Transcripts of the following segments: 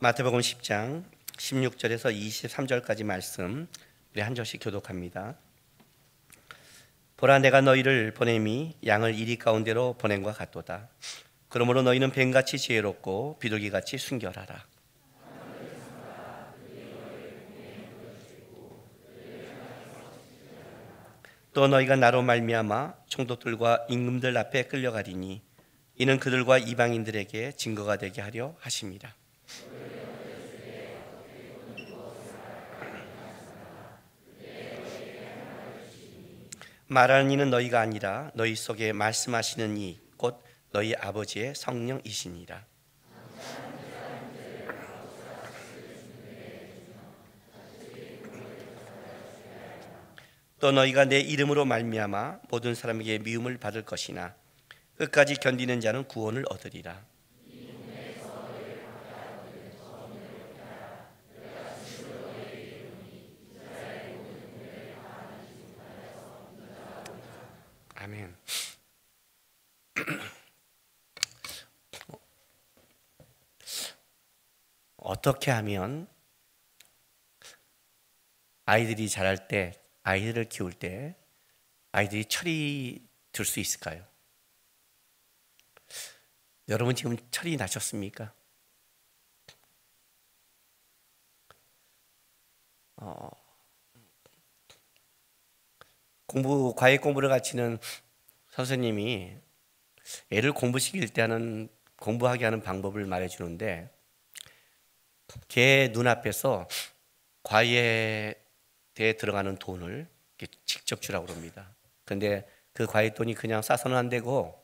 마태복음 10장 16절에서 23절까지 말씀 우리 한 절씩 교독합니다. 보라, 내가 너희를 보냄이 양을 이리 가운데로 보냄과 같도다. 그러므로 너희는 뱀같이 지혜롭고 비둘기같이 순결하라. 또 너희가 나로 말미암아 총독들과 임금들 앞에 끌려가리니 이는 그들과 이방인들에게 증거가 되게 하려 하심이라. 말하는 이는 너희가 아니라 너희 속에 말씀하시는 이 곧 너희 아버지의 성령이시니라. 또 너희가 내 이름으로 말미암아 모든 사람에게 미움을 받을 것이나 끝까지 견디는 자는 구원을 얻으리라. 아멘. 어떻게 하면 아이들이 자랄 때, 아이들을 키울 때 아이들이 철이 들 수 있을까요? 여러분 지금 철이 나셨습니까? 과외 공부를 가르치는 선생님이 애를 공부시킬 때 공부하게 하는 방법을 말해주는데, 걔 눈앞에서 과외에 들어가는 돈을 직접 주라고 합니다. 근데 그 과외 돈이 그냥 싸서는 안 되고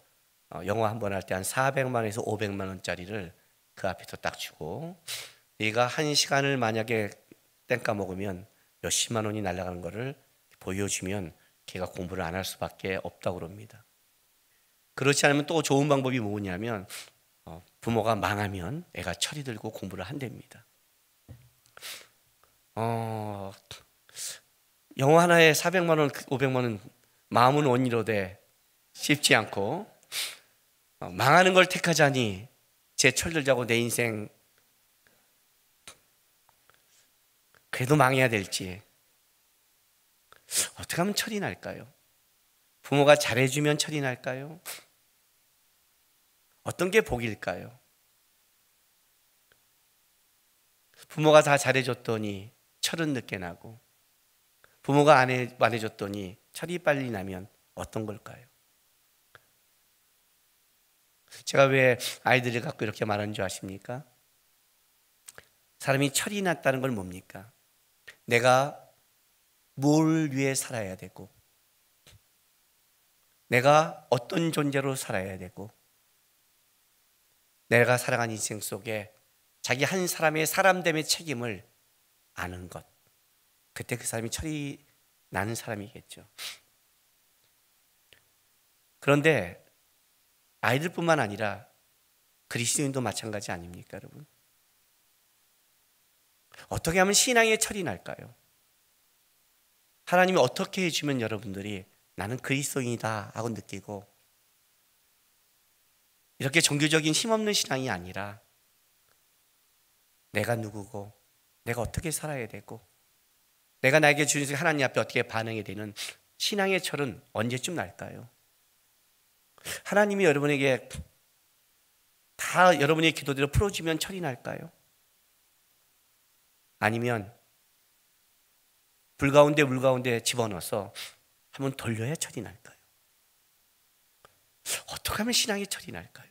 영어 한 번 할 때 한 400만 원에서 500만 원짜리를 그 앞에서 딱 주고, 얘가 한 시간을 만약에 땡까 먹으면 몇십만 원이 날아가는 거를 보여주면 걔가 공부를 안 할 수밖에 없다고 합니다. 그렇지 않으면 또 좋은 방법이 뭐냐면 부모가 망하면 애가 철이 들고 공부를 한답니다. 영어 하나에 400만 원, 500만 원, 마음은 원이로되 쉽지 않고 망하는 걸 택하자니 제 철들자고 내 인생 그래도 망해야 될지 어떻게 하면 철이 날까요? 부모가 잘해주면 철이 날까요? 어떤 게 복일까요? 부모가 다 잘해줬더니 철은 늦게 나고, 부모가 안 해줬더니 철이 빨리 나면 어떤 걸까요? 제가 왜 아이들을 갖고 이렇게 말하는 줄 아십니까? 사람이 철이 났다는 건 뭡니까? 내가 뭘 위해 살아야 되고, 내가 어떤 존재로 살아야 되고, 내가 살아간 인생 속에 자기 한 사람의 사람됨의 책임을 아는 것, 그때 그 사람이 철이 나는 사람이겠죠. 그런데 아이들뿐만 아니라 그리스도인도 마찬가지 아닙니까, 여러분? 어떻게 하면 신앙의 철이 날까요? 하나님이 어떻게 해주면 여러분들이 나는 그리스도인이다 하고 느끼고, 이렇게 종교적인 힘없는 신앙이 아니라 내가 누구고, 내가 어떻게 살아야 되고, 내가 나에게 주신 하나님 앞에 어떻게 반응해야 되는 신앙의 철은 언제쯤 날까요? 하나님이 여러분에게 다 여러분의 기도대로 풀어주면 철이 날까요? 아니면 불 가운데 물 가운데 집어넣어서 한번 돌려야 철이 날까요? 어떻게 하면 신앙의 철이 날까요?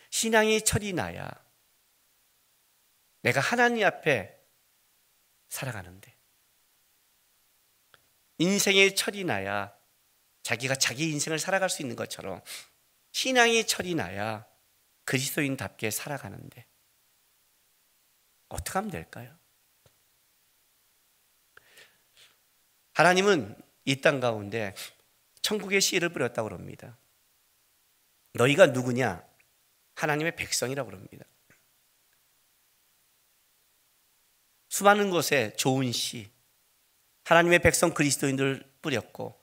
신앙의 철이 나야 내가 하나님 앞에 살아가는데, 인생의 철이 나야 자기가 자기 인생을 살아갈 수 있는 것처럼 신앙의 철이 나야 그리스도인답게 살아가는데 어떻게 하면 될까요? 하나님은 이 땅 가운데 천국의 씨를 뿌렸다고 합니다. 너희가 누구냐? 하나님의 백성이라고 합니다. 수많은 곳에 좋은 씨, 하나님의 백성 그리스도인들을 뿌렸고,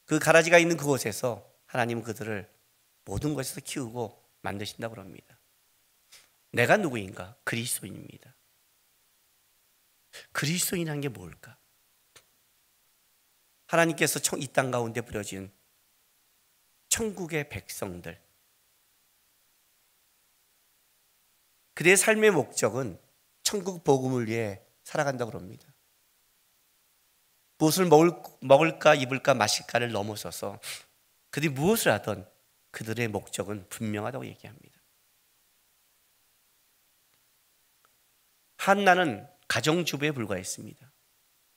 그 가라지가 있는 그곳에서 하나님은 그들을 모든 것에서 키우고 만드신다고 합니다. 내가 누구인가? 그리스도인입니다. 그리스도인한 게 뭘까? 하나님께서 이 땅 가운데 부려진 천국의 백성들, 그들의 삶의 목적은 천국 복음을 위해 살아간다고 합니다. 무엇을 먹을까 입을까 마실까를 넘어서서 그들이 무엇을 하든 그들의 목적은 분명하다고 얘기합니다. 한나는 가정주부에 불과했습니다.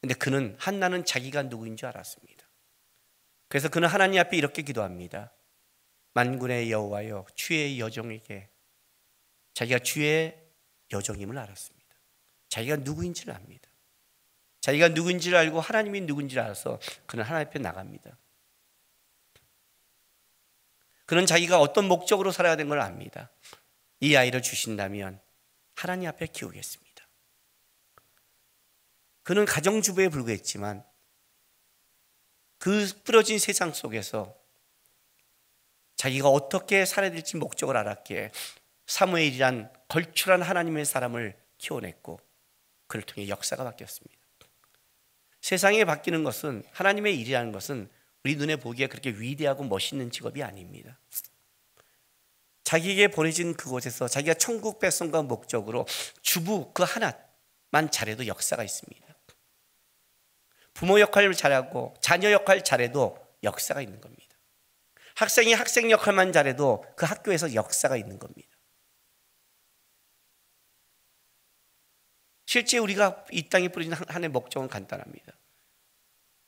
근데 한나는 자기가 누구인 줄 알았습니다. 그래서 그는 하나님 앞에 이렇게 기도합니다. 만군의 여호와여, 주의 여종에게, 자기가 주의 여종임을 알았습니다. 자기가 누구인지를 압니다. 자기가 누구인지를 알고 하나님이 누구인지를 알아서 그는 하나님 앞에 나갑니다. 그는 자기가 어떤 목적으로 살아야 되는 걸 압니다. 이 아이를 주신다면 하나님 앞에 키우겠습니다. 그는 가정주부에 불과했지만 그 뿌려진 세상 속에서 자기가 어떻게 살아야 될지 목적을 알았기에 사무엘이란 걸출한 하나님의 사람을 키워냈고 그를 통해 역사가 바뀌었습니다. 세상에 바뀌는 것은, 하나님의 일이라는 것은 우리 눈에 보기에 그렇게 위대하고 멋있는 직업이 아닙니다. 자기에게 보내진 그곳에서 자기가 천국 백성과 목적으로 주부 그 하나만 잘해도 역사가 있습니다. 부모 역할을 잘하고 자녀 역할 잘해도 역사가 있는 겁니다. 학생이 학생 역할만 잘해도 그 학교에서 역사가 있는 겁니다. 실제 우리가 이 땅에 뿌려진 하나의 목적은 간단합니다.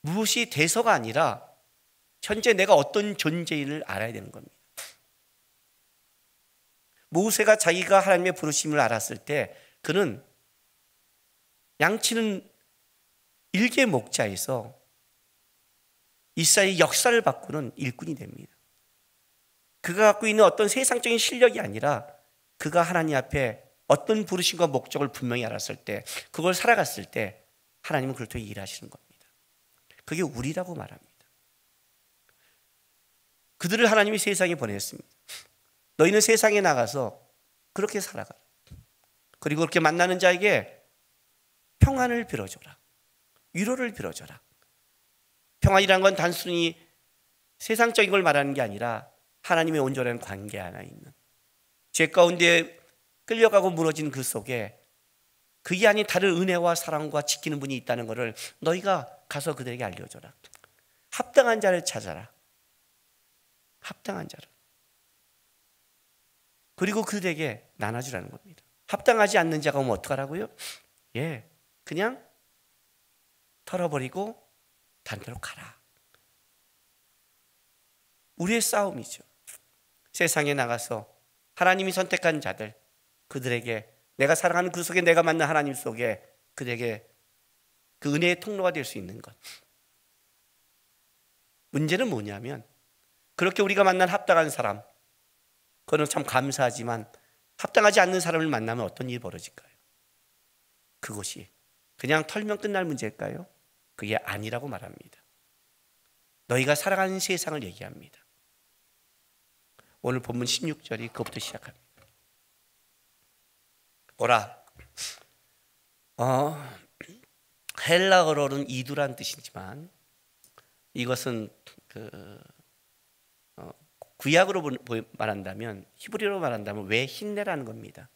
무엇이 돼서가 아니라 현재 내가 어떤 존재인을 알아야 되는 겁니다. 모세가 자기가 하나님의 부르심을 알았을 때 그는 양치는 일개 목자에서 이스라엘의 역사를 바꾸는 일꾼이 됩니다. 그가 갖고 있는 어떤 세상적인 실력이 아니라 그가 하나님 앞에 어떤 부르심과 목적을 분명히 알았을 때, 그걸 살아갔을 때 하나님은 그를 통해 일하시는 겁니다. 그게 우리라고 말합니다. 그들을 하나님이 세상에 보냈습니다. 너희는 세상에 나가서 그렇게 살아가라. 그리고 그렇게 만나는 자에게 평안을 빌어줘라. 위로를 빌어줘라. 평안이란 건 단순히 세상적인 걸 말하는 게 아니라 하나님의 온전한 관계 하나 있는, 죄 가운데 끌려가고 무너진 그 속에 그게 아닌 다른 은혜와 사랑과 지키는 분이 있다는 것을 너희가 가서 그들에게 알려줘라. 합당한 자를 찾아라. 합당한 자를. 그리고 그들에게 나눠주라는 겁니다. 합당하지 않는 자가 오면 어떡하라고요? 그냥 털어버리고 다른 데로 가라. 우리의 싸움이죠. 세상에 나가서 하나님이 선택한 자들, 그들에게, 내가 살아가는 그 속에 내가 만난 하나님 속에 그들에게 그 은혜의 통로가 될 수 있는 것. 문제는 뭐냐면, 그렇게 우리가 만난 합당한 사람, 그거는 참 감사하지만 합당하지 않는 사람을 만나면 어떤 일이 벌어질까요? 그것이 그냥 털면 끝날 문제일까요? 그게 아니라고 말합니다. 너희가 살아가는 세상을 얘기합니다. 오늘 본문 16절이 그것부터 시작합니다. 보라, 헬라어로는 이두란 뜻이지만 이것은 구약으로 말한다면, 히브리어로 말한다면 외흰내라는 겁니다.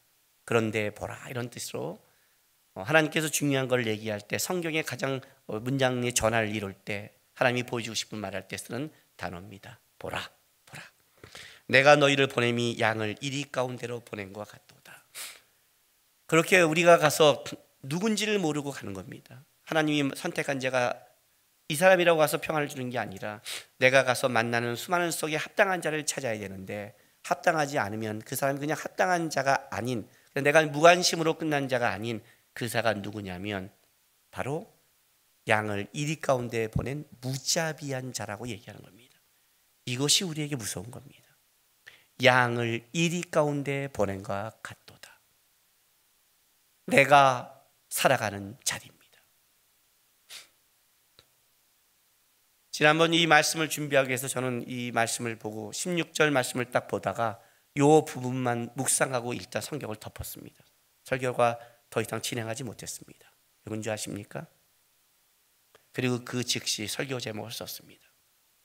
그런데 보라, 이런 뜻으로 하나님께서 중요한 걸 얘기할 때, 성경의 가장 문장의 전화를 이룰 때 하나님이 보여주고 싶은 말할 때 쓰는 단어입니다. 보라, 보라. 내가 너희를 보냄이 양을 이리 가운데로 보낸 것 같도다. 그렇게 우리가 가서 누군지를 모르고 가는 겁니다. 하나님이 선택한 자가 이 사람이라고 가서 평안을 주는 게 아니라 내가 가서 만나는 수많은 속에 합당한 자를 찾아야 되는데, 합당하지 않으면 그 사람이 그냥 합당한 자가 아닌, 내가 무관심으로 끝난 자가 아닌 그 자가 누구냐면 바로 양을 이리 가운데 보낸 무자비한 자라고 얘기하는 겁니다. 이것이 우리에게 무서운 겁니다. 양을 이리 가운데 보낸 것 같도다. 내가 살아가는 자리입니다. 지난번 이 말씀을 준비하기 위해서 저는 이 말씀을 보고 16절 말씀을 딱 보다가 요 부분만 묵상하고 일단 성경을 덮었습니다. 설교가 더 이상 진행하지 못했습니다. 왜 그런지 아십니까? 그리고 그 즉시 설교 제목을 썼습니다.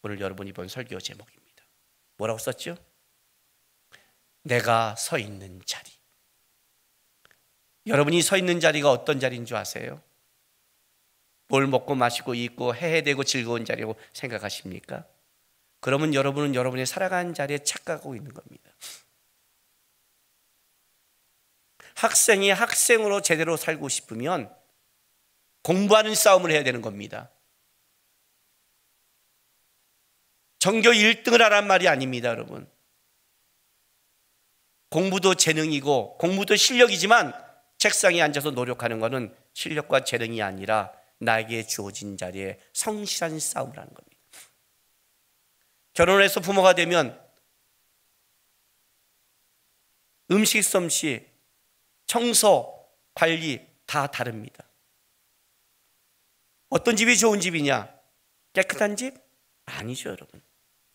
오늘 여러분이 본 설교 제목입니다. 뭐라고 썼죠? 내가 서 있는 자리. 여러분이 서 있는 자리가 어떤 자리인 줄 아세요? 뭘 먹고 마시고 입고 해해대고 즐거운 자리라고 생각하십니까? 그러면 여러분은 여러분이 살아가는 자리에 착각하고 있는 겁니다. 학생이 학생으로 제대로 살고 싶으면 공부하는 싸움을 해야 되는 겁니다. 전교 1등을 하란 말이 아닙니다, 여러분. 공부도 재능이고 공부도 실력이지만 책상에 앉아서 노력하는 것은 실력과 재능이 아니라 나에게 주어진 자리에 성실한 싸움을 하는 겁니다. 결혼해서 부모가 되면 음식 솜씨, 청소, 관리 다 다릅니다. 어떤 집이 좋은 집이냐? 깨끗한 집? 아니죠, 여러분.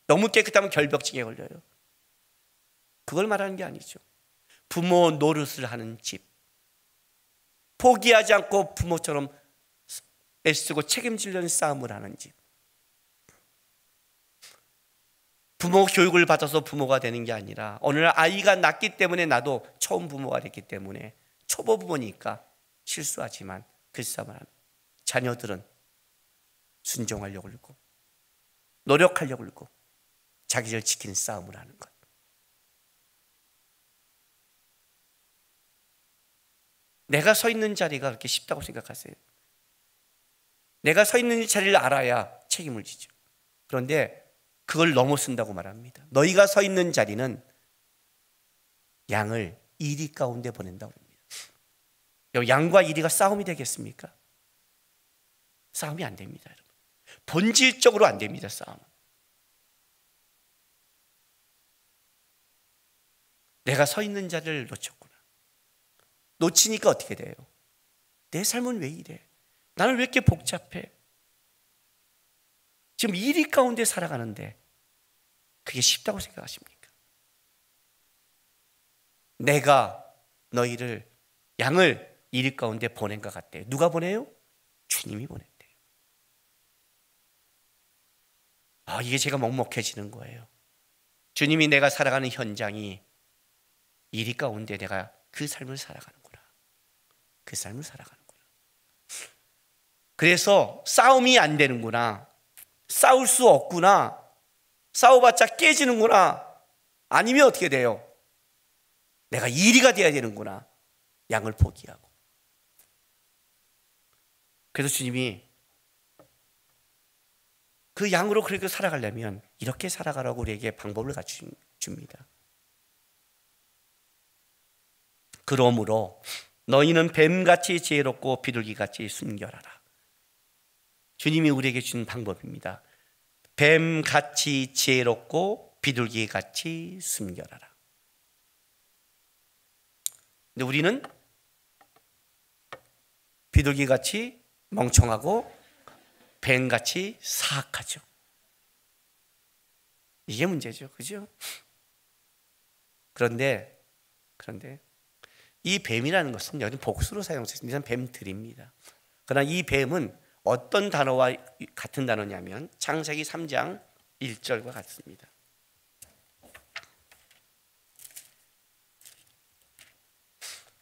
너무 깨끗하면 결벽증에 걸려요. 그걸 말하는 게 아니죠. 부모 노릇을 하는 집, 포기하지 않고 부모처럼 애쓰고 책임지려는 싸움을 하는 집, 부모 교육을 받아서 부모가 되는 게 아니라 어느 날 아이가 낳기 때문에 나도 처음 부모가 됐기 때문에 초보 부모니까 실수하지만 그 싸움을 하는 자녀들은 순종하려고 그러고 노력하려고 그러고 자기를 지키는 싸움을 하는 것. 내가 서 있는 자리가 그렇게 쉽다고 생각하세요? 내가 서 있는 자리를 알아야 책임을 지죠. 그런데 그걸 넘어선다고 말합니다. 너희가 서 있는 자리는 양을 이리 가운데 보낸다고 합니다. 양과 이리가 싸움이 되겠습니까? 싸움이 안 됩니다, 여러분. 본질적으로 안 됩니다, 싸움은. 내가 서 있는 자리를 놓쳤구나. 놓치니까 어떻게 돼요? 내 삶은 왜 이래? 나는 왜 이렇게 복잡해? 지금 이리 가운데 살아가는데 그게 쉽다고 생각하십니까? 내가 너희를 양을 이리 가운데 보낸 것 같대요. 누가 보내요? 주님이 보낸대요. 이게 제가 먹먹해지는 거예요. 주님이 내가 살아가는 현장이 이리 가운데 내가 그 삶을 살아가는구나. 그 삶을 살아가는구나. 그래서 싸움이 안 되는구나. 싸울 수 없구나. 싸워봤자 깨지는구나. 아니면 어떻게 돼요? 내가 이리가 돼야 되는구나. 양을 포기하고. 그래서 주님이 그 양으로 그렇게 살아가려면 이렇게 살아가라고 우리에게 방법을 갖춥니다. 그러므로 너희는 뱀같이 지혜롭고 비둘기같이 순결하라. 주님이 우리에게 준 방법입니다. 뱀같이 지혜롭고 비둘기같이 순결하라. 근데 우리는 비둘기같이 멍청하고 뱀같이 사악하죠. 이게 문제죠, 그죠? 그런데 이 뱀이라는 것은 여기 복수로 사용됐습니다. 뱀들입니다. 그러나 이 뱀은 어떤 단어와 같은 단어냐면 창세기 3장 1절과 같습니다.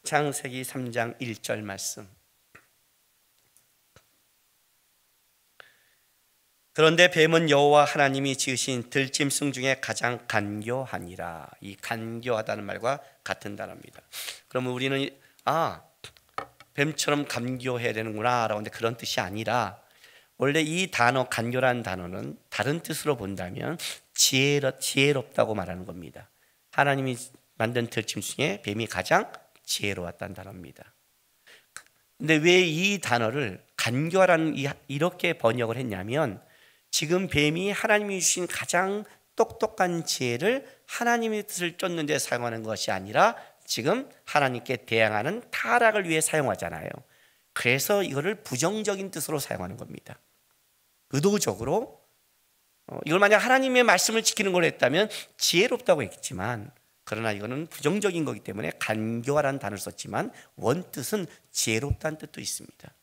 창세기 3장 1절 말씀. 그런데 뱀은 여호와 하나님이 지으신 들짐승 중에 가장 간교하니라. 이 간교하다는 말과 같은 단어입니다. 그러면 우리는 뱀처럼 간교해야 되는구나 라고 하는데 그런 뜻이 아니라 원래 이 단어 간교라는 단어는 다른 뜻으로 본다면 지혜롭다고 말하는 겁니다. 하나님이 만든 들짐승 중에 뱀이 가장 지혜로웠다는 단어입니다. 근데 왜 이 단어를 간교하라는 이렇게 번역을 했냐면 지금 뱀이 하나님이 주신 가장 똑똑한 지혜를 하나님의 뜻을 쫓는 데 사용하는 것이 아니라 지금 하나님께 대항하는 타락을 위해 사용하잖아요. 그래서 이거를 부정적인 뜻으로 사용하는 겁니다. 의도적으로 이걸 만약 하나님의 말씀을 지키는 걸 했다면 지혜롭다고 했지만 그러나 이거는 부정적인 거기 때문에 간교하라는 단어를 썼지만 원뜻은 지혜롭다는 뜻도 있습니다.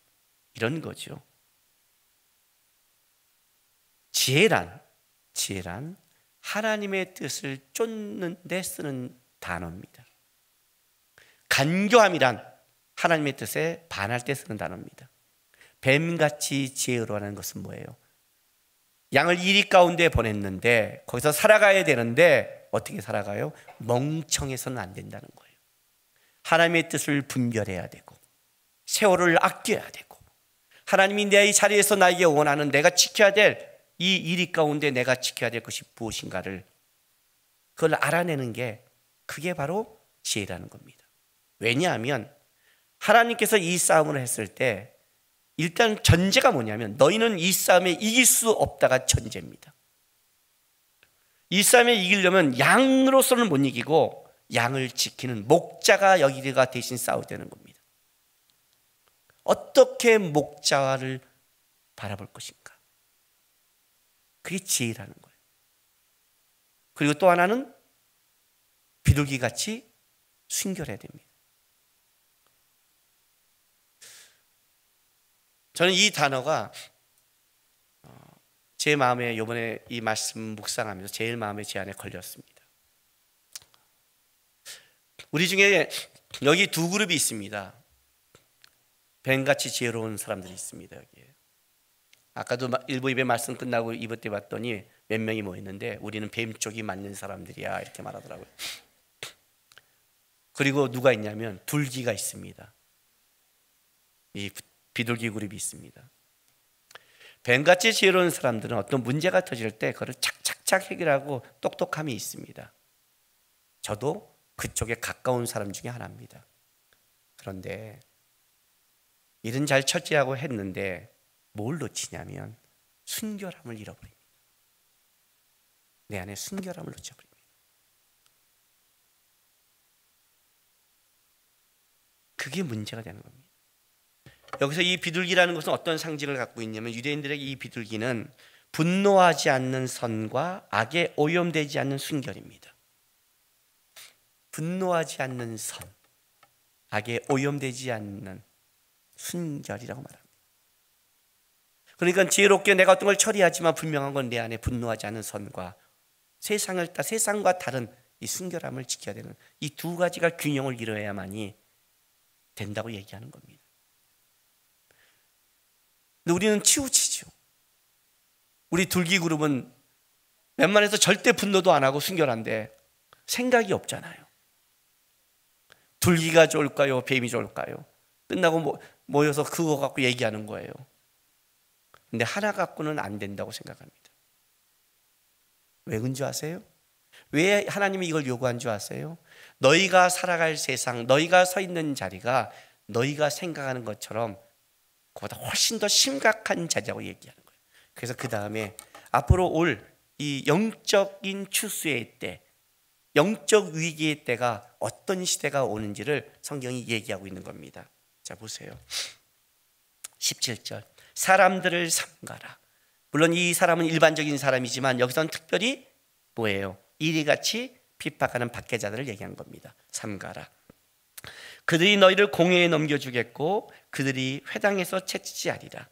이런 거죠. 지혜란 하나님의 뜻을 쫓는 데 쓰는 단어입니다. 간교함이란 하나님의 뜻에 반할 때 쓰는 단어입니다. 뱀같이 지혜로라는 것은 뭐예요? 양을 이리 가운데 보냈는데 거기서 살아가야 되는데 어떻게 살아가요? 멍청해서는 안 된다는 거예요. 하나님의 뜻을 분별해야 되고 세월을 아껴야 되고 하나님이 내 자리에서 나에게 원하는 내가 지켜야 될 이 이리 가운데 내가 지켜야 될 것이 무엇인가를 그걸 알아내는 게 그게 바로 지혜라는 겁니다. 왜냐하면 하나님께서 이 싸움을 했을 때 일단 전제가 뭐냐면 너희는 이 싸움에 이길 수 없다가 전제입니다. 이 싸움에 이기려면 양으로서는 못 이기고 양을 지키는 목자가 여기가 대신 싸워야 되는 겁니다. 어떻게 목자를 바라볼 것인가? 그게 지혜라는 거예요. 그리고 또 하나는 비둘기같이 순결해야 됩니다. 저는 이 단어가 제 마음에 이번에 이 말씀 묵상하면서 제일 마음에 제 안에 걸렸습니다. 우리 중에 여기 두 그룹이 있습니다. 뱀같이 지혜로운 사람들이 있습니다. 여기에. 아까도 일부 예배 말씀 끝나고 이번 때 봤더니 몇 명이 모였는데 우리는 뱀 쪽이 맞는 사람들이야 이렇게 말하더라고요. 그리고 누가 있냐면 둘기가 있습니다. 이 비둘기 그룹이 있습니다. 뱀같이 지혜로운 사람들은 어떤 문제가 터질 때 그걸 착착착 해결하고 똑똑함이 있습니다. 저도 그쪽에 가까운 사람 중에 하나입니다. 그런데 일은 잘 처리하고 했는데 뭘 놓치냐면 순결함을 잃어버립니다. 내 안에 순결함을 놓쳐버립니다. 그게 문제가 되는 겁니다. 여기서 이 비둘기라는 것은 어떤 상징을 갖고 있냐면 유대인들에게 이 비둘기는 분노하지 않는 선과 악에 오염되지 않는 순결입니다. 분노하지 않는 선, 악에 오염되지 않는 순결이라고 말합니다. 그러니까 지혜롭게 내가 어떤 걸 처리하지만 분명한 건 내 안에 분노하지 않는 선과 세상과 다른 이 순결함을 지켜야 되는 이 두 가지가 균형을 이루어야만이 된다고 얘기하는 겁니다. 근데 우리는 치우치죠. 우리 둘기 그룹은 웬만해서 절대 분노도 안 하고 순결한데 생각이 없잖아요. 둘기가 좋을까요? 뱀이 좋을까요? 끝나고 모여서 그거 갖고 얘기하는 거예요. 근데 하나 갖고는 안 된다고 생각합니다. 왜 그런 줄 아세요? 왜 하나님이 이걸 요구한 줄 아세요? 너희가 살아갈 세상, 너희가 서 있는 자리가 너희가 생각하는 것처럼 그보다 훨씬 더 심각한 자리라고 얘기하는 거예요. 그래서 그 다음에 앞으로 올 이 영적인 추수의 때, 영적 위기의 때가 어떤 시대가 오는지를 성경이 얘기하고 있는 겁니다. 자 보세요. 17절 사람들을 삼가라. 물론 이 사람은 일반적인 사람이지만 여기서는 특별히 뭐예요? 이리같이 핍박하는 박해자들을 얘기한 겁니다. 삼가라. 그들이 너희를 공회에 넘겨주겠고 그들이 회당에서 채찍질하리라.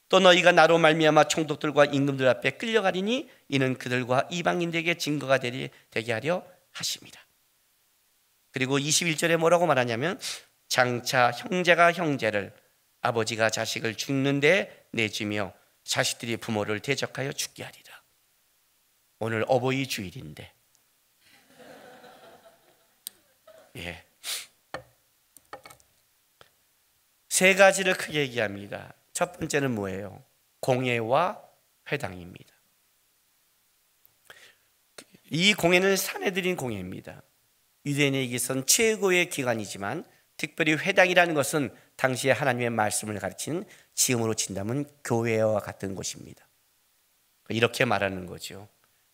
또 너희가 나로 말미암아 총독들과 임금들 앞에 끌려가리니 이는 그들과 이방인들에게 증거가 되게 하려 하심이라. 그리고 21절에 뭐라고 말하냐면 장차 형제가 형제를 아버지가 자식을 죽는데 내주며 자식들이 부모를 대적하여 죽게 하리라. 오늘 어버이 주일인데 예. 세 가지를 크게 얘기합니다. 첫 번째는 뭐예요? 공회와 회당입니다. 이 공회는 사내들인 공회입니다. 유대인에게선 최고의 기관이지만 특별히 회당이라는 것은 당시에 하나님의 말씀을 가르치는 지금으로 친다면 교회와 같은 곳입니다. 이렇게 말하는 거죠.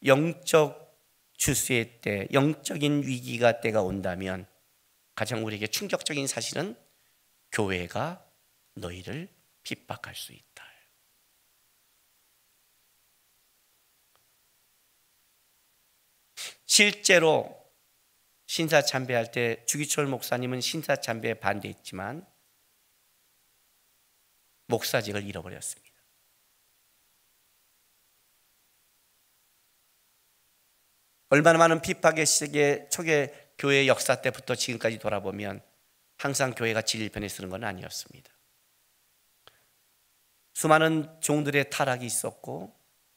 영적 추수의 때, 영적인 위기가 때가 온다면 가장 우리에게 충격적인 사실은 교회가 너희를 핍박할 수 있다. 실제로 신사참배할 때 주기철 목사님은 신사참배에 반대했지만 목사직을 잃어버렸습니다. 얼마나 많은 핍박의 시기에 초기 교회 역사 때부터 지금까지 돌아보면 항상 교회가 진리를 편에 쓰는 건 아니었습니다. 수많은 종들의 타락이 있었고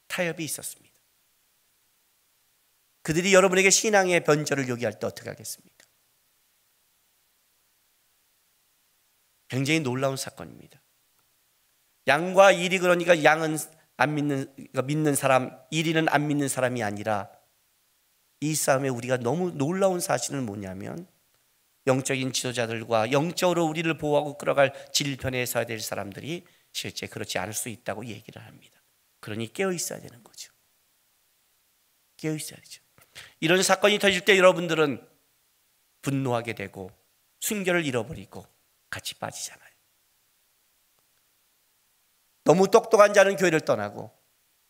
타협이 있었습니다. 그들이 여러분에게 신앙의 변절을 요구할 때 어떻게 하겠습니까? 굉장히 놀라운 사건입니다. 양과 일이, 그러니까 양은 안 믿는 사람, 일이는 안 믿는 사람이 아니라, 이 싸움에 우리가 너무 놀라운 사실은 뭐냐면 영적인 지도자들과 영적으로 우리를 보호하고 끌어갈 진리편에 서야 될 사람들이 실제 그렇지 않을 수 있다고 얘기를 합니다. 그러니 깨어 있어야 되는 거죠. 깨어 있어야 되죠. 이런 사건이 터질 때 여러분들은 분노하게 되고 순결을 잃어버리고 같이 빠지잖아요. 너무 똑똑한 자는 교회를 떠나고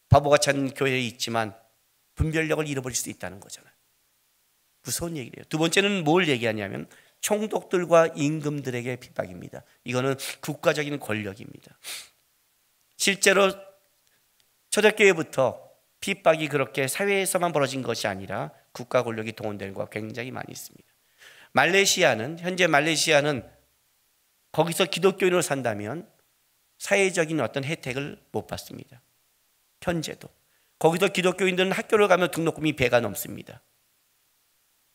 바보같이 한 교회에 있지만 분별력을 잃어버릴 수 있다는 거잖아요. 무서운 얘기예요. 두 번째는 뭘 얘기하냐면 총독들과 임금들에게 핍박입니다. 이거는 국가적인 권력입니다. 실제로 초대교회부터 핍박이 그렇게 사회에서만 벌어진 것이 아니라 국가 권력이 동원되는 것과 굉장히 많이 있습니다. 현재 말레이시아는 거기서 기독교인으로 산다면 사회적인 어떤 혜택을 못 받습니다. 현재도. 거기서 기독교인들은 학교를 가면 등록금이 배가 넘습니다.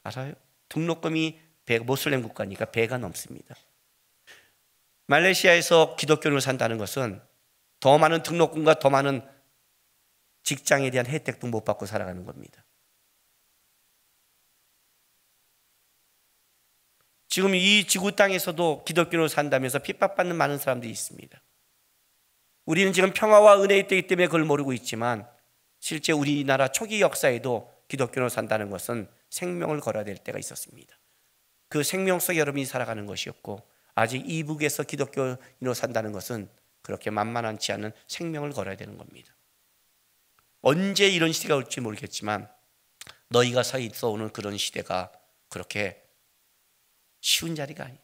알아요? 등록금이 모슬렘 국가니까 배가 넘습니다. 말레이시아에서 기독교인으로 산다는 것은 더 많은 등록금과 더 많은 직장에 대한 혜택도 못 받고 살아가는 겁니다. 지금 이 지구 땅에서도 기독교인으로 산다면서 핍박받는 많은 사람들이 있습니다. 우리는 지금 평화와 은혜의 때이기 때문에 그걸 모르고 있지만 실제 우리나라 초기 역사에도 기독교인으로 산다는 것은 생명을 걸어야 될 때가 있었습니다. 그 생명 속에 여러분이 살아가는 것이었고, 아직 이북에서 기독교인으로 산다는 것은 그렇게 만만치 않은 생명을 걸어야 되는 겁니다. 언제 이런 시대가 올지 모르겠지만 너희가 서 있어 오는 그런 시대가 그렇게 쉬운 자리가 아니다.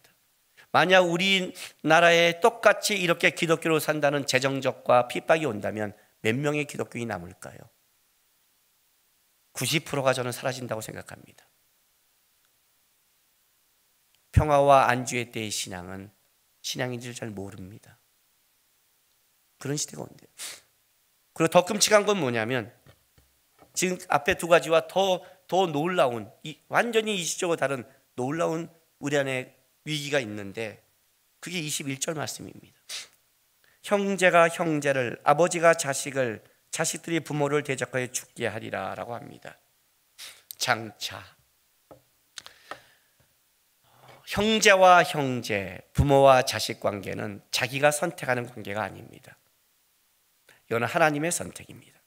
만약 우리나라에 똑같이 이렇게 기독교로 산다는 재정적과 핍박이 온다면 몇 명의 기독교인이 남을까요? 90%가 저는 사라진다고 생각합니다. 평화와 안주의 때의 신앙은 신앙인 줄 잘 모릅니다. 그런 시대가 온대요. 그리고 더 끔찍한 건 뭐냐면 지금 앞에 두 가지와 더 놀라운, 완전히 이시적으로 다른 놀라운 우리 안에 위기가 있는데 그게 21절 말씀입니다. 형제가 형제를, 아버지가 자식을, 자식들이 부모를 대적하여 죽게 하리라 라고 합니다. 장차 형제와 형제, 부모와 자식 관계는 자기가 선택하는 관계가 아닙니다. 이거는 하나님의 선택입니다.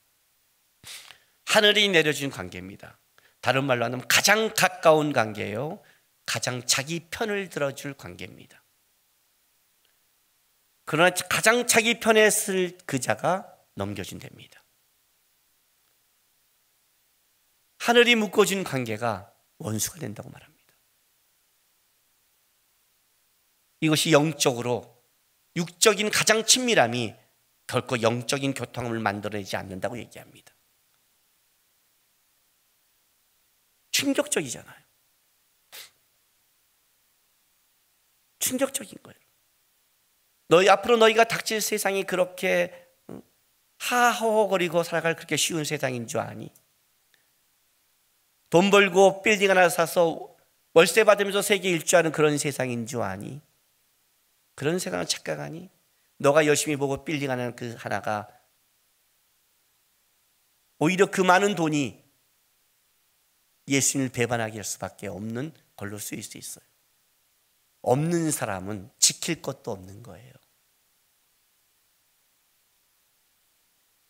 하늘이 내려준 관계입니다. 다른 말로 하면 가장 가까운 관계예요. 가장 자기 편을 들어줄 관계입니다. 그러나 가장 자기 편에 쓸 그 자가 넘겨준답니다. 하늘이 묶어준 관계가 원수가 된다고 말합니다. 이것이 영적으로, 육적인 가장 친밀함이 결코 영적인 교통을 만들어내지 않는다고 얘기합니다. 충격적이잖아요. 충격적인 거예요. 앞으로 너희가 닥칠 세상이 그렇게 하하호호거리고 살아갈 그렇게 쉬운 세상인 줄 아니? 돈 벌고 빌딩 하나 사서 월세 받으면서 세계 일주하는 그런 세상인 줄 아니? 그런 세상을 착각하니? 너가 열심히 보고 빌딩 하는 그 하나가 오히려 그 많은 돈이 예수님을 배반하게 할 수밖에 없는 걸로 쓰일 수 있어요. 없는 사람은 지킬 것도 없는 거예요.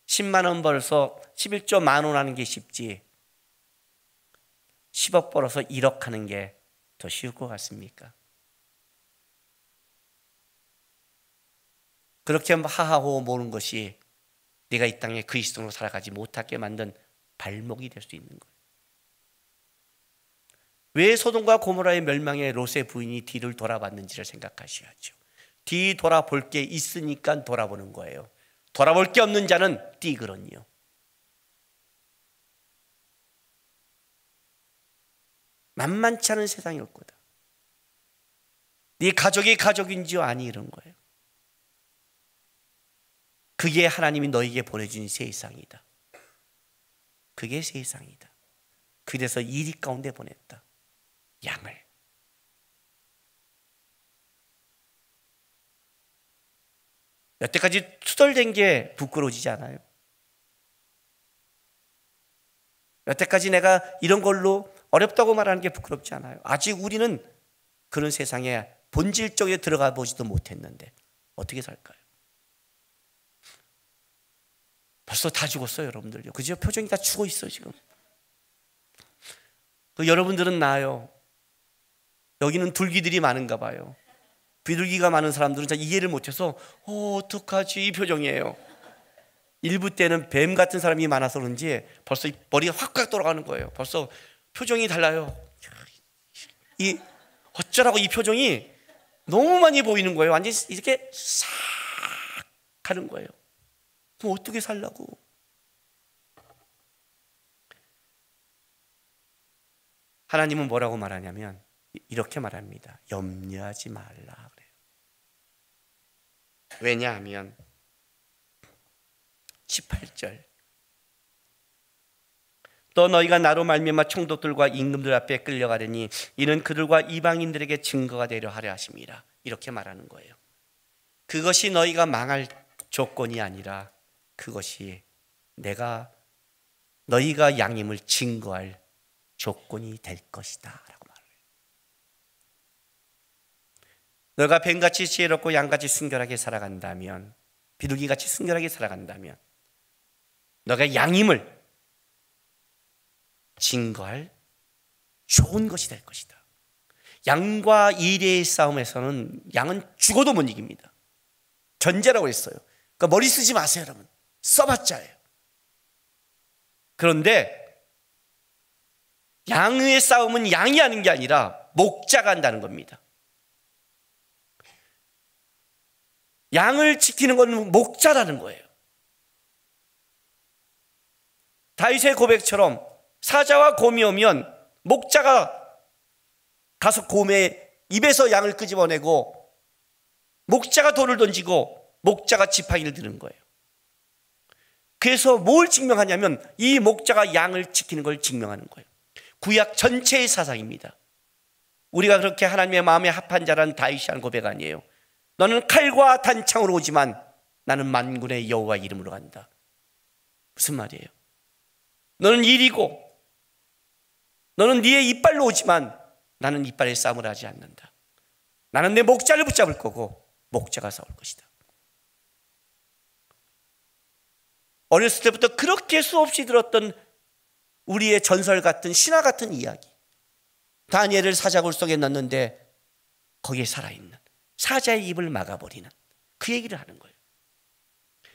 10만 원 벌어서 11조 10,000원 하는 게 쉽지 10억 벌어서 1억 하는 게 더 쉬울 것 같습니까? 그렇게 하하호호 모는 것이 네가 이 땅에 그리스도로 살아가지 못하게 만든 발목이 될 수 있는 거예요. 왜 소돔과 고모라의 멸망에 롯의 부인이 뒤를 돌아봤는지를 생각하셔야죠. 뒤 돌아볼 게 있으니까 돌아보는 거예요. 돌아볼 게 없는 자는 띠그러니요. 만만치 않은 세상이 올 거다. 네 가족이 가족인지요? 아니, 이런 거예요. 그게 하나님이 너에게 보내준 세상이다. 그게 세상이다. 그래서 이리 가운데 보냈다. 양을. 여태까지 투덜댄 게 부끄러워지지 않아요? 여태까지 내가 이런 걸로 어렵다고 말하는 게 부끄럽지 않아요? 아직 우리는 그런 세상에 본질적으로 들어가 보지도 못했는데 어떻게 살까요? 벌써 다 죽었어요, 여러분들요. 그죠? 표정이 다 죽어 있어 지금. 여러분들은 나아요. 여기는 둘기들이 많은가 봐요. 비둘기가 많은 사람들은 잘 이해를 못해서 어떡하지 이 표정이에요. 일부 때는 뱀 같은 사람이 많아서 그런지 벌써 머리가 확확 돌아가는 거예요. 벌써 표정이 달라요. 이 어쩌라고 이 표정이 너무 많이 보이는 거예요. 완전히 이렇게 싹 하는 거예요. 그럼 어떻게 살라고? 하나님은 뭐라고 말하냐면 이렇게 말합니다. 염려하지 말라 그래요. 왜냐하면 18절 또 너희가 나로 말미암아 총독들과 임금들 앞에 끌려가려니 이는 그들과 이방인들에게 증거가 되려 하려 하심이라. 이렇게 말하는 거예요. 그것이 너희가 망할 조건이 아니라 그것이 너희가 양임을 증거할 조건이 될 것이다 라고 말해요. 너가 뱀같이 지혜롭고 양같이 순결하게 살아간다면, 비둘기같이 순결하게 살아간다면 너가 양임을 증거할 좋은 것이 될 것이다. 양과 이레의 싸움에서는 양은 죽어도 못 이깁니다. 견제라고 했어요. 그러니까 머리 쓰지 마세요, 여러분. 써봤자예요. 그런데 양의 싸움은 양이 하는 게 아니라 목자가 한다는 겁니다. 양을 지키는 건 목자라는 거예요. 다윗의 고백처럼 사자와 곰이 오면 목자가 가서 곰의 입에서 양을 끄집어내고 목자가 돌을 던지고 목자가 지팡이를 드는 거예요. 그래서 뭘 증명하냐면 이 목자가 양을 지키는 걸 증명하는 거예요. 구약 전체의 사상입니다. 우리가 그렇게 하나님의 마음에 합한 자라는 다윗이 한 고백 아니에요. 너는 칼과 단창으로 오지만 나는 만군의 여호와 이름으로 간다. 무슨 말이에요? 너는 일이고 너는 네의 이빨로 오지만 나는 이빨의 싸움을 하지 않는다. 나는 내 목자를 붙잡을 거고 목자가 싸울 것이다. 어렸을 때부터 그렇게 수없이 들었던 우리의 전설 같은 신화 같은 이야기. 다니엘을 사자굴 속에 넣었는데 거기에 살아있는 사자의 입을 막아버리는 그 얘기를 하는 거예요.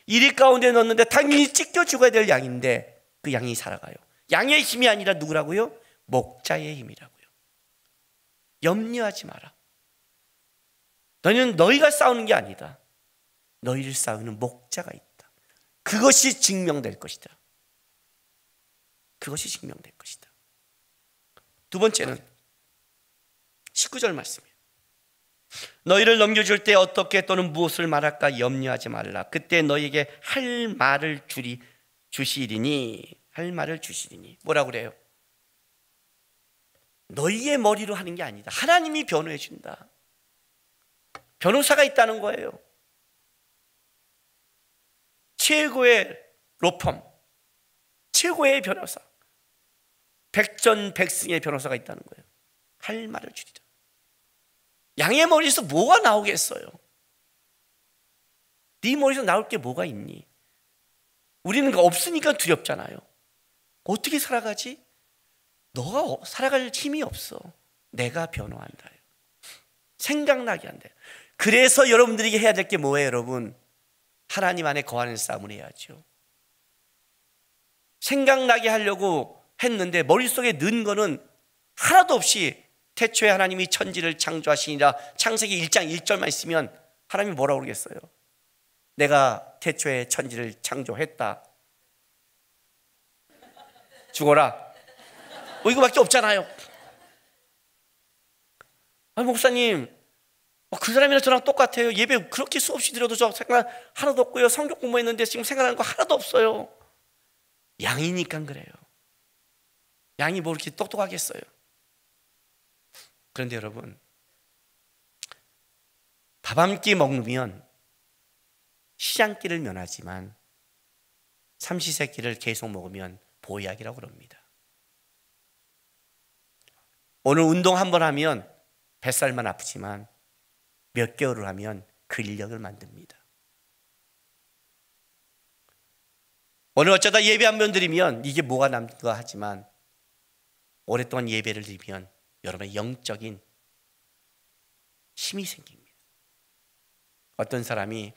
이리 가운데 넣었는데 당연히 찢겨 죽어야 될 양인데 그 양이 살아가요. 양의 힘이 아니라 누구라고요? 목자의 힘이라고요. 염려하지 마라. 너희가 싸우는 게 아니다. 너희를 싸우는 목자가 있다. 그것이 증명될 것이다. 그것이 증명될 것이다. 두 번째는 19절 말씀이에요. 너희를 넘겨줄 때 어떻게 또는 무엇을 말할까 염려하지 말라. 그때 너희에게 할 말을 주시리니. 할 말을 주시리니. 뭐라고 그래요? 너희의 머리로 하는 게 아니다. 하나님이 변호해 준다. 변호사가 있다는 거예요. 최고의 로펌, 최고의 변호사, 백전백승의 변호사가 있다는 거예요. 할 말을 주리라. 양의 머리에서 뭐가 나오겠어요? 네 머리에서 나올 게 뭐가 있니? 우리는 없으니까 두렵잖아요. 어떻게 살아가지? 너가 살아갈 힘이 없어. 내가 변호한다. 생각나게 한다. 그래서 여러분들에게 해야 될 게 뭐예요, 여러분? 하나님 안에 거하는 싸움을 해야죠. 생각나게 하려고 했는데 머릿속에 넣은 거는 하나도 없이 태초에 하나님이 천지를 창조하시니라 창세기 1장 1절만 있으면 하나님이 뭐라고 그러겠어요? 내가 태초에 천지를 창조했다. 죽어라. 뭐 이거밖에 없잖아요. 아니 목사님, 그 사람이랑 저랑 똑같아요. 예배 그렇게 수없이 드려도 저 생각 하나도 없고요. 성경 공부했는데 지금 생각나는 거 하나도 없어요. 양이니까 그래요. 양이 뭐 이렇게 똑똑하겠어요. 그런데 여러분, 밥 한 끼 먹으면 시장기를 면하지만 삼시세끼를 계속 먹으면 보약이라고 그럽니다. 오늘 운동 한번 하면 뱃살만 아프지만 몇 개월을 하면 근력을 만듭니다. 오늘 어쩌다 예배 한 번 드리면 이게 뭐가 남는가 하지만 오랫동안 예배를 드리면 여러분의 영적인 힘이 생깁니다. 어떤 사람이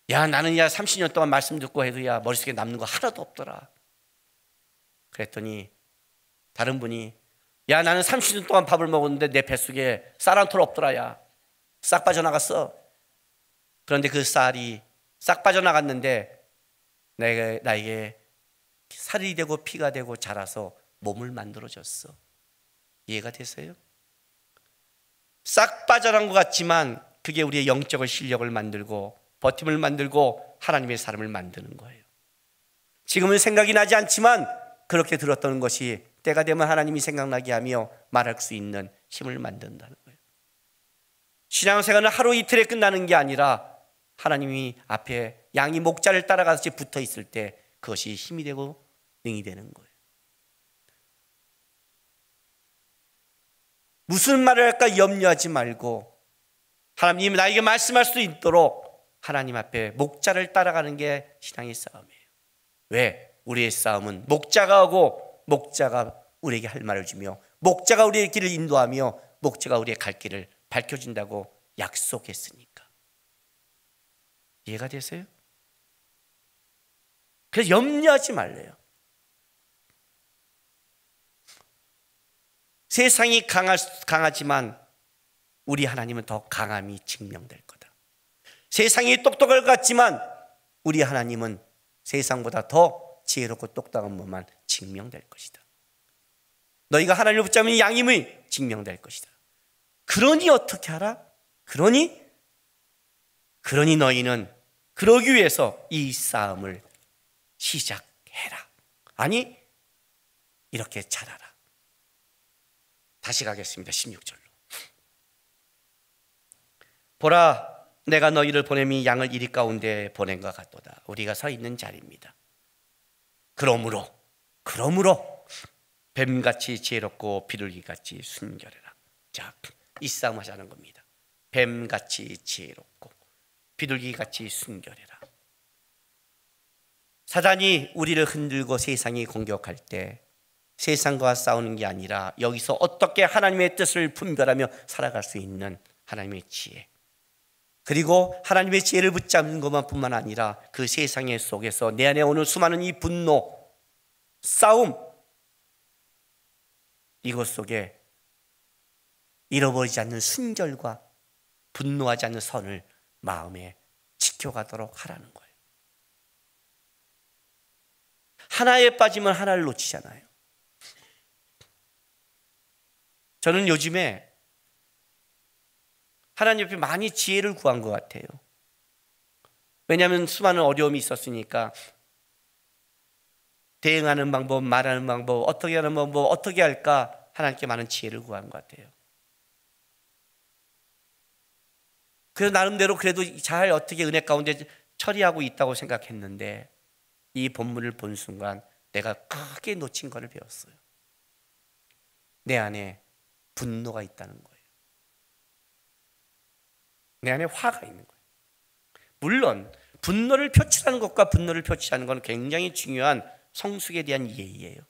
야 나는 30년 동안 말씀 듣고 해도 머릿속에 남는 거 하나도 없더라. 그랬더니 다른 분이 야 나는 30년 동안 밥을 먹었는데 내 뱃속에 쌀 한 톨 없더라. 싹 빠져나갔어. 그런데 그 쌀이 싹 빠져나갔는데 나에게 살이 되고 피가 되고 자라서 몸을 만들어줬어. 이해가 되세요? 싹 빠져난 것 같지만 그게 우리의 영적인 실력을 만들고 버팀을 만들고 하나님의 사람을 만드는 거예요. 지금은 생각이 나지 않지만 그렇게 들었던 것이 때가 되면 하나님이 생각나게 하며 말할 수 있는 힘을 만든다는 거예요. 신앙생활은 하루 이틀에 끝나는 게 아니라 하나님이 앞에 양이 목자를 따라가서 붙어 있을 때 그것이 힘이 되고 능이 되는 거예요. 무슨 말을 할까 염려하지 말고 하나님이 나에게 말씀할 수 있도록 하나님 앞에 목자를 따라가는 게 신앙의 싸움이에요. 왜? 우리의 싸움은 목자가 하고 목자가 우리에게 할 말을 주며 목자가 우리의 길을 인도하며 목자가 우리의 갈 길을 밝혀준다고 약속했으니까. 이해가 되세요? 그래서 염려하지 말래요. 세상이 강하지만 우리 하나님은 더 강함이 증명될 거다. 세상이 똑똑할 것 같지만 우리 하나님은 세상보다 더 지혜롭고 똑똑한 것만 증명될 것이다. 너희가 하나님을 붙잡으면 양임을 증명될 것이다. 그러니 어떻게 하라? 그러니 너희는 그러기 위해서 이 싸움을 시작해라. 아니 이렇게 잘하라. 다시 가겠습니다. 16절로. 보라 내가 너희를 보냄이 양을 이리 가운데 보낸 것 같도다. 우리가 서 있는 자리입니다. 그러므로 뱀같이 지혜롭고 비둘기같이 순결해라. 자, 이 싸움 하자는 겁니다. 뱀같이 지혜롭고 비둘기같이 순결해라. 사단이 우리를 흔들고 세상이 공격할 때 세상과 싸우는 게 아니라 여기서 어떻게 하나님의 뜻을 분별하며 살아갈 수 있는 하나님의 지혜, 그리고 하나님의 지혜를 붙잡는 것만뿐만 아니라 그 세상의 속에서 내 안에 오는 수많은 이 분노, 싸움, 이것 속에 잃어버리지 않는 순결과 분노하지 않는 선을 마음에 지켜가도록 하라는 거예요. 하나에 빠지면 하나를 놓치잖아요. 저는 요즘에 하나님 옆에 많이 지혜를 구한 것 같아요. 왜냐하면 수많은 어려움이 있었으니까 대응하는 방법, 말하는 방법, 어떻게 하는 방법, 어떻게 할까 하나님께 많은 지혜를 구한 것 같아요. 그래서 나름대로 그래도 잘 어떻게 은혜 가운데 처리하고 있다고 생각했는데 이 본문을 본 순간 내가 크게 놓친 것을 배웠어요. 내 안에 분노가 있다는 거예요. 내 안에 화가 있는 거예요. 물론 분노를 표출하는 것과 분노를 표출하는 건 굉장히 중요한 성숙에 대한 예의예요.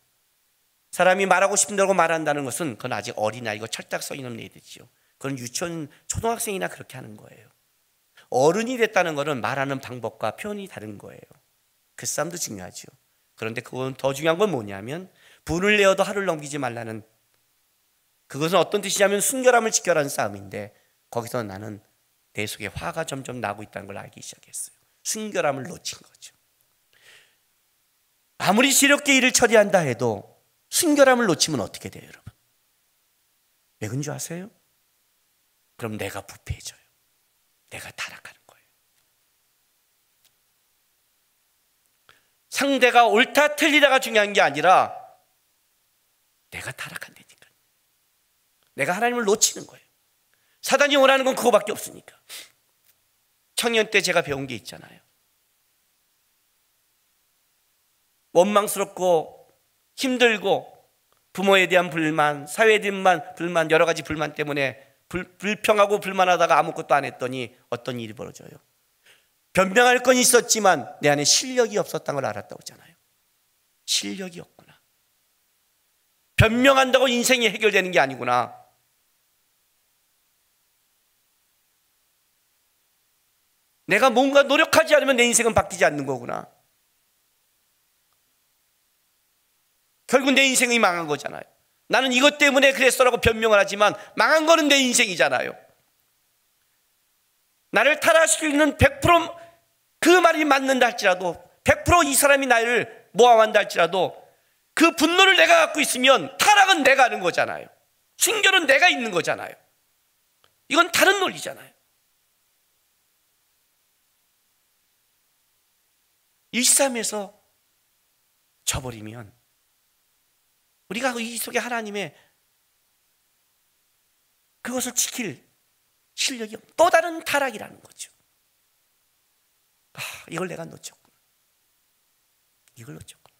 사람이 말하고 싶은 대로 말한다는 것은 그건 아직 어린아이고 철딱서기 있는 애들이죠. 그건 유치원 초등학생이나 그렇게 하는 거예요. 어른이 됐다는 것은 말하는 방법과 표현이 다른 거예요. 그 싸움도 중요하죠. 그런데 그건 더 중요한 건 뭐냐면 분을 내어도 하루를 넘기지 말라는 그것은 어떤 뜻이냐면 순결함을 지켜라는 싸움인데, 거기서 나는 내 속에 화가 점점 나고 있다는 걸 알기 시작했어요. 순결함을 놓친 거죠. 아무리 지혜롭게 일을 처리한다 해도 순결함을 놓치면 어떻게 돼요, 여러분? 왜 그런 줄 아세요? 그럼 내가 부패해져요. 내가 타락하는 거예요. 상대가 옳다 틀리다가 중요한 게 아니라 내가 타락한다니까. 내가 하나님을 놓치는 거예요. 사단이 원하는 건 그거밖에 없으니까. 청년 때 제가 배운 게 있잖아요. 원망스럽고 힘들고 부모에 대한 불만, 사회에 대한 불만, 여러 가지 불만 때문에 불평하고 불만하다가 아무것도 안 했더니 어떤 일이 벌어져요? 변명할 건 있었지만 내 안에 실력이 없었다는 걸 알았다고 하잖아요. 실력이 없구나. 변명한다고 인생이 해결되는 게 아니구나. 내가 뭔가 노력하지 않으면 내 인생은 바뀌지 않는 거구나. 결국 내 인생이 망한 거잖아요. 나는 이것 때문에 그랬어라고 변명을 하지만 망한 거는 내 인생이잖아요. 나를 타락시키는 100% 그 말이 맞는다 할지라도, 100% 이 사람이 나를 모함한다 할지라도 그 분노를 내가 갖고 있으면 타락은 내가 하는 거잖아요. 순결은 내가 있는 거잖아요. 이건 다른 논리잖아요. 일삼에서 져버리면 우리가 이 속에 하나님의 그것을 지킬 실력이 또 다른 타락이라는 거죠. 이걸 내가 놓쳤구나. 이걸 놓쳤구나.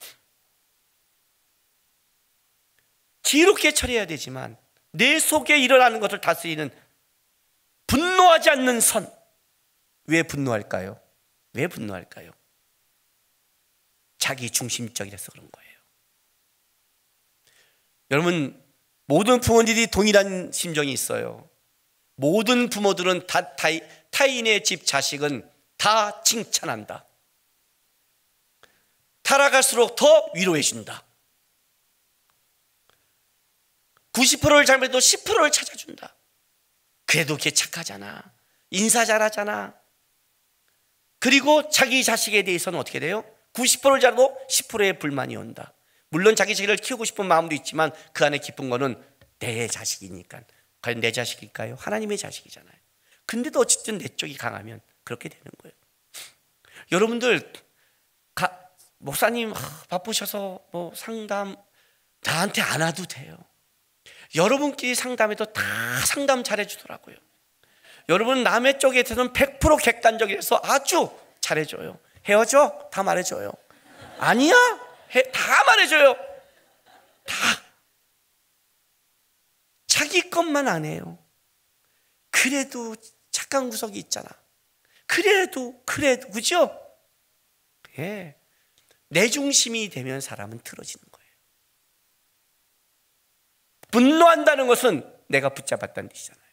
지혜롭게 처리해야 되지만 내 속에 일어나는 것을 다스리는 분노하지 않는 선. 왜 분노할까요? 왜 분노할까요? 자기 중심적이라서 그런 거예요. 여러분, 모든 부모들이 동일한 심정이 있어요. 모든 부모들은 다 타인의 집 자식은 다 칭찬한다. 타락할수록 더 위로해 준다. 90%를 잘못해도 10%를 찾아준다. 그래도 걔 착하잖아. 인사 잘하잖아. 그리고 자기 자식에 대해서는 어떻게 돼요? 90%를 잘해도 10%의 불만이 온다. 물론 자기 자식을 키우고 싶은 마음도 있지만 그 안에 깊은 거는 내 자식이니까. 과연 내 자식일까요? 하나님의 자식이잖아요. 근데도 어쨌든 내 쪽이 강하면 그렇게 되는 거예요. 여러분들 목사님 바쁘셔서 뭐 상담 나한테 안 와도 돼요. 여러분끼리 상담해도 다 상담 잘해주더라고요. 여러분 남의 쪽에서는 100% 객관적이라서 아주 잘해줘요. 헤어져? 다 말해줘요. 아니야? 다 말해줘요. 다. 자기 것만 안 해요. 그래도 착한 구석이 있잖아. 그래도 그죠? 예. 내 중심이 되면 사람은 틀어지는 거예요. 분노한다는 것은 내가 붙잡았다는 뜻이잖아요.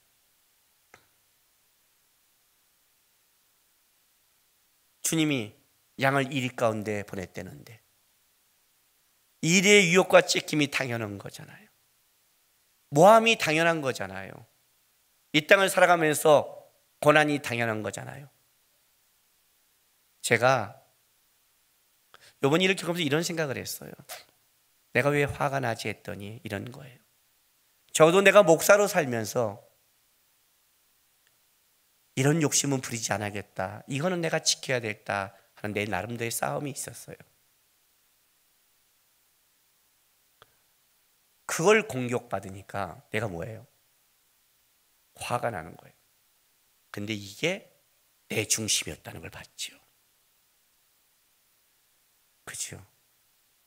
주님이 양을 이리 가운데 보냈다는데 일의 유혹과 찢김이 당연한 거잖아요. 모함이 당연한 거잖아요. 이 땅을 살아가면서 고난이 당연한 거잖아요. 제가 이번 일을 겪으면서 이런 생각을 했어요. 내가 왜 화가 나지 했더니 이런 거예요. 적어도 내가 목사로 살면서 이런 욕심은 부리지 않아야겠다. 이거는 내가 지켜야 되겠다 하는 내 나름대로의 싸움이 있었어요. 그걸 공격받으니까 내가 뭐예요? 화가 나는 거예요. 근데 이게 내 중심이었다는 걸 봤죠. 그죠?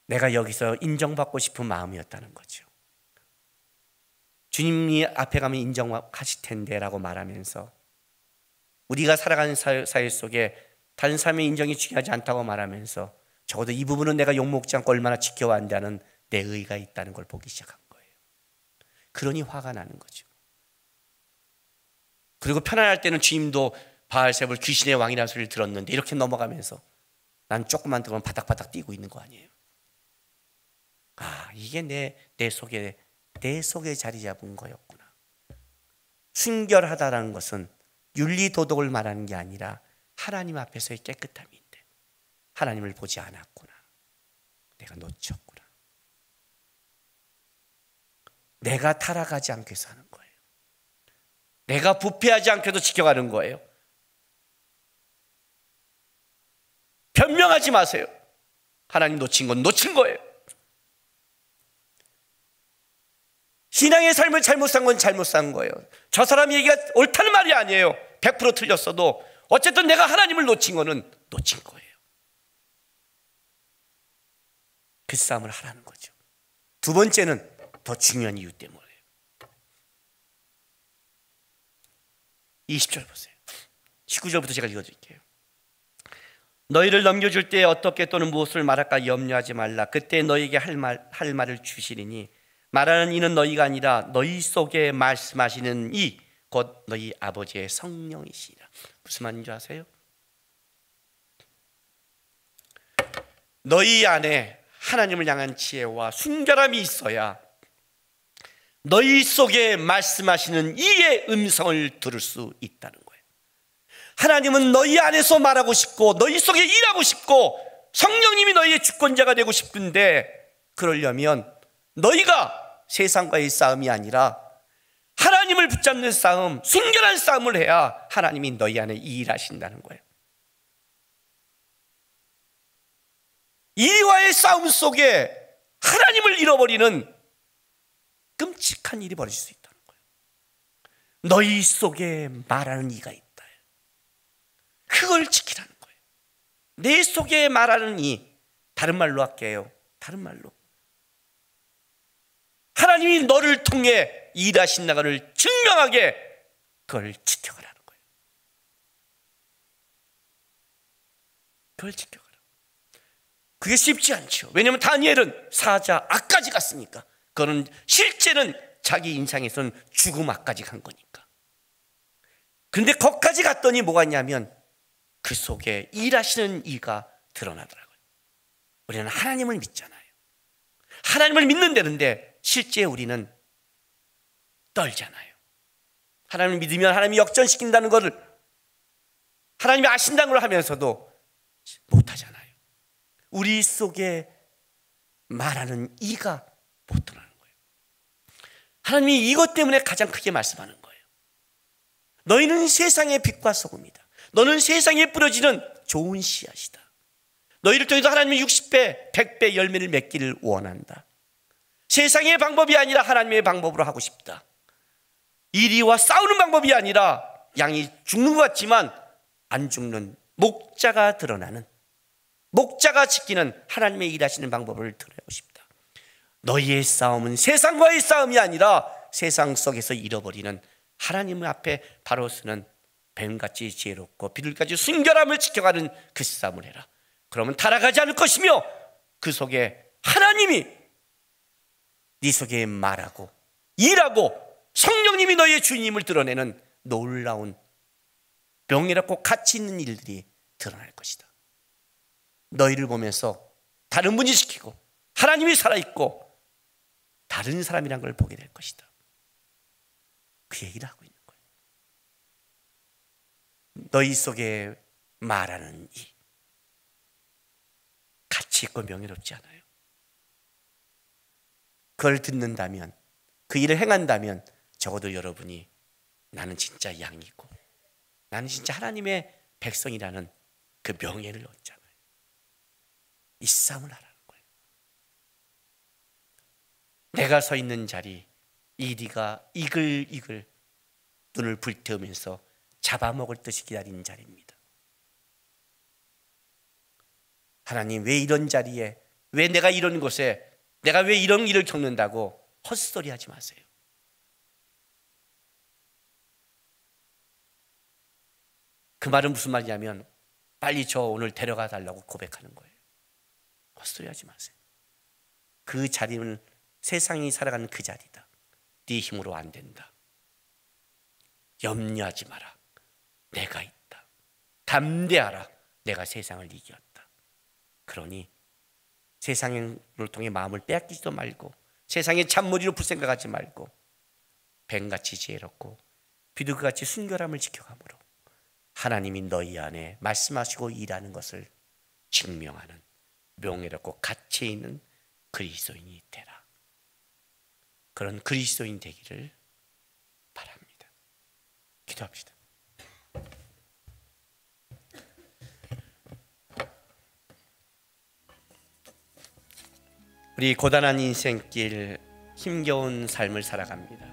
내가 여기서 인정받고 싶은 마음이었다는 거죠. 주님이 앞에 가면 인정하실 텐데 라고 말하면서 우리가 살아가는 사회 속에 다른 사람의 인정이 중요하지 않다고 말하면서 적어도 이 부분은 내가 욕먹지 않고 얼마나 지켜왔다는 내 의의가 있다는 걸 보기 시작한 거예요. 그러니 화가 나는 거죠. 그리고 편안할 때는 주님도 바알세불 귀신의 왕이라는 소리를 들었는데 이렇게 넘어가면서 난 조금만 들으면 바닥바닥 뛰고 있는 거 아니에요. 이게 내 속에 내 속에 자리 잡은 거였구나. 순결하다라는 것은 윤리도덕을 말하는 게 아니라 하나님 앞에서의 깨끗함인데 하나님을 보지 않았구나. 내가 놓쳤구나. 내가 타락하지 않게 해서 하는 거예요. 내가 부패하지 않게도 지켜가는 거예요. 변명하지 마세요. 하나님 놓친 건 놓친 거예요. 신앙의 삶을 잘못 산 건 잘못 산 거예요. 저 사람 얘기가 옳다는 말이 아니에요. 100% 틀렸어도 어쨌든 내가 하나님을 놓친 거는 놓친 거예요. 그 싸움을 하라는 거죠. 두 번째는 더 중요한 이유 때문에요. 20절 보세요. 19절부터 제가 읽어드릴게요. 너희를 넘겨줄 때 어떻게 또는 무엇을 말할까 염려하지 말라. 그때 너희에게 할 말을 주시리니 말하는 이는 너희가 아니라 너희 속에 말씀하시는 이 곧 너희 아버지의 성령이시라. 무슨 말인 줄 아세요? 너희 안에 하나님을 향한 지혜와 순결함이 있어야 너희 속에 말씀하시는 이의 음성을 들을 수 있다는 거예요. 하나님은 너희 안에서 말하고 싶고 너희 속에 일하고 싶고 성령님이 너희의 주권자가 되고 싶은데, 그러려면 너희가 세상과의 싸움이 아니라 하나님을 붙잡는 싸움, 순결한 싸움을 해야 하나님이 너희 안에 일하신다는 거예요. 이와의 싸움 속에 하나님을 잃어버리는 끔찍한 일이 벌어질 수 있다는 거예요. 너희 속에 말하는 이가 있다. 그걸 지키라는 거예요. 내 속에 말하는 이, 다른 말로 할게요. 다른 말로 하나님이 너를 통해 일하신다는 것을 증명하게 그걸 지켜가라는 거예요. 그걸 지켜가라. 그게 쉽지 않죠. 왜냐하면 다니엘은 사자 앞까지 갔으니까. 그거는 실제는 자기 인상에서는 죽음 앞까지 간 거니까. 그런데 거기까지 갔더니 뭐가 있냐면 그 속에 일하시는 이가 드러나더라고요. 우리는 하나님을 믿잖아요. 하나님을 믿는다는데 실제 우리는 떨잖아요. 하나님을 믿으면 하나님이 역전시킨다는 것을, 하나님이 아신다는 걸 하면서도 못하잖아요. 우리 속에 말하는 이가 못 드러나는 거예요. 하나님이 이것 때문에 가장 크게 말씀하는 거예요. 너희는 세상의 빛과 소금이다. 너는 세상에 뿌려지는 좋은 씨앗이다. 너희를 통해서 하나님이 60배, 100배 열매를 맺기를 원한다. 세상의 방법이 아니라 하나님의 방법으로 하고 싶다. 이리와 싸우는 방법이 아니라 양이 죽는 것 같지만 안 죽는 목자가 드러나는, 목자가 지키는 하나님의 일하시는 방법을 드러내고 싶다. 너희의 싸움은 세상과의 싸움이 아니라 세상 속에서 잃어버리는 하나님 앞에 바로 서는 뱀같이 지혜롭고 비둘기같이 순결함을 지켜가는 그 싸움을 해라. 그러면 타락하지 않을 것이며 그 속에 하나님이 네 속에 말하고 일하고 성령님이 너희의 주님을 드러내는 놀라운 명예롭고 가치 있는 일들이 드러날 것이다. 너희를 보면서 다른 분이 지키고 하나님이 살아있고 다른 사람이란 걸 보게 될 것이다. 그 얘기를 하고 있는 거예요. 너희 속에 말하는 이 가치 있고 명예롭지 않아요? 그걸 듣는다면, 그 일을 행한다면 적어도 여러분이 나는 진짜 양이고 나는 진짜 하나님의 백성이라는 그 명예를 얻잖아요. 이 싸움을 하라는 거예요. 내가 서 있는 자리, 이리가 이글이글 눈을 불태우면서 잡아먹을 듯이 기다리는 자리입니다. 하나님, 왜 이런 자리에, 왜 내가 이런 곳에, 내가 왜 이런 일을 겪는다고 헛소리 하지 마세요. 그 말은 무슨 말이냐면 빨리 저 오늘 데려가 달라고 고백하는 거예요. 헛소리 하지 마세요. 그 자리는 세상이 살아가는 그 자리다. 네 힘으로 안 된다. 염려하지 마라. 내가 있다. 담대하라. 내가 세상을 이겼다. 그러니 세상을 통해 마음을 빼앗기지도 말고 세상의 잔머리로 불생각하지 말고 뱀같이 지혜롭고 비둘기같이 순결함을 지켜가므로 하나님이 너희 안에 말씀하시고 일하는 것을 증명하는 명예롭고 가치 있는 그리스도인이 되라. 그런 그리스도인 되기를 바랍니다. 기도합시다. 우리 고단한 인생길, 힘겨운 삶을 살아갑니다.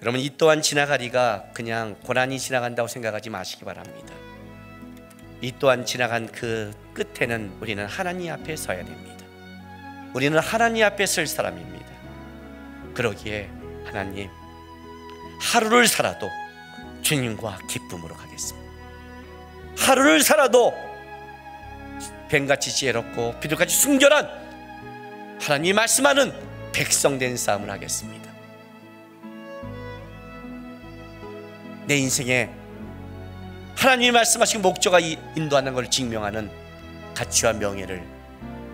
여러분, 이 또한 지나가리가 그냥 고난이 지나간다고 생각하지 마시기 바랍니다. 이 또한 지나간 그 끝에는 우리는 하나님 앞에 서야 됩니다. 우리는 하나님 앞에 설 사람입니다. 그러기에 하나님, 하루를 살아도 주님과 기쁨으로 가겠습니다. 하루를 살아도 뱀같이 지혜롭고 비둘기같이 순결한 하나님이 말씀하는 백성된 싸움을 하겠습니다. 내 인생에 하나님이 말씀하신 목적과 인도하는 것을 증명하는 가치와 명예를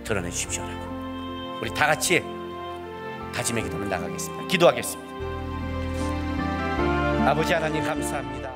드러내 주십시오라고 우리 다 같이 다짐의 기도를 나가겠습니다. 기도하겠습니다. 아버지 하나님 감사합니다.